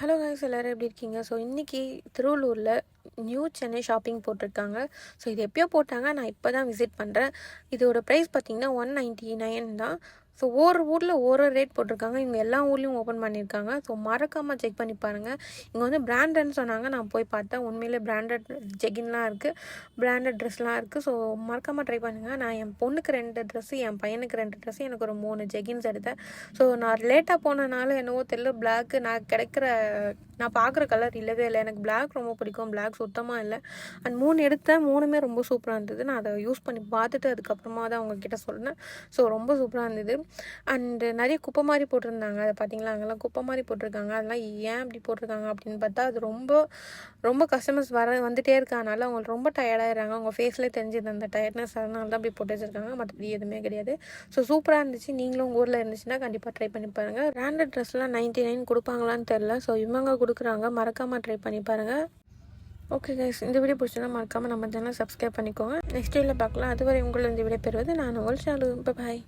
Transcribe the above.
Hello guys, எல்லோரும் எப்படி இருக்கீங்க? ஸோ இன்றைக்கி திருவள்ளூரில் நியூ சென்னை ஷாப்பிங் போட்டிருக்காங்க. ஸோ இது எப்போயோ போட்டாங்க, நான் இப்போ தான் விசிட் பண்ணுறேன். இதோட ப்ரைஸ் பார்த்திங்கன்னா 199 தான். ஸோ ஒவ்வொரு ஊரில் ஒவ்வொரு ரேட் போட்டிருக்காங்க. இவங்க எல்லா ஊர்லேயும் ஓப்பன் பண்ணியிருக்காங்க. ஸோ மறக்காமல் செக் பண்ணி பாருங்கள். இங்கே வந்து பிராண்டட்னு சொன்னாங்க, நான் போய் பார்த்தேன். உண்மையிலே பிராண்டட் ஜெகின்லாம் இருக்குது, பிராண்டட் ட்ரெஸ்லாம் இருக்குது. ஸோ மறக்காமல் ட்ரை பண்ணுங்கள். நான் என் பொண்ணுக்கு 2 ட்ரெஸ்ஸு, என் பையனுக்கு 2 ட்ரெஸ்ஸு, எனக்கு ஒரு 3 ஜெகின்ஸ் எடுத்தேன். ஸோ நான் லேட்டாக போனனால என்னவோ தெரியல, பிளாக்கு நான் பார்க்குற கலர் இல்லவே இல்லை. எனக்கு பிளாக் ரொம்ப பிடிக்கும், பிளாக் சுத்தமாக இல்லை. அண்ட் 3 எடுத்தேன், 3மே ரொம்ப சூப்பராக இருந்தது. நான் அதை யூஸ் பண்ணி பார்த்துட்டு அதுக்கப்புறமா தான் அவங்கக்கிட்ட சொன்னேன். ஸோ ரொம்ப சூப்பராக இருந்தது. அண்டு நிறைய குப்பை மாதிரி போட்டிருந்தாங்க. அதை பார்த்தீங்களா, அங்கெல்லாம் குப்பை மாதிரி போட்டிருக்காங்க. அதெல்லாம் ஏன் இப்படி போட்டிருக்காங்க அப்படின்னு பார்த்தா, அது ரொம்ப ரொம்ப கஸ்டமர்ஸ் வந்துகிட்டே இருக்கனால அவங்களுக்கு ரொம்ப டயர்டாகிடுறாங்க. அவங்க ஃபேஸ்லேயே தெரிஞ்சுது அந்த டயர்ட்னஸ். அதனால தான் அப்படி போட்டு வச்சுருக்காங்க, மற்றபடி எதுவுமே கிடையாது. ஸோ சூப்பராக இருந்துச்சு. நீங்களும் உங்கள் ஊரில் இருந்துச்சுன்னா கண்டிப்பாக ட்ரை பண்ணி பாருங்கள். பிராண்டட் ட்ரெஸ்லாம் 99 கொடுப்பாங்களான்னு தெரில. ஸோ இவங்க கொடுக்குறாங்க, மறக்காமல் ட்ரை பண்ணி பாருங்கள். ஓகே கைஸ், இந்த வீடியோ பிடிச்சதுன்னா மறக்காமல் நம்ம சேனல் சப்ஸ்கிரைப் பண்ணிக்கோங்க. நெக்ஸ்ட் வீடியோவில் பார்க்கலாம். அதுவரை உங்களை இந்த வீடியோ பெறுவது நான் உங்கள் ஷாலு. பாய்.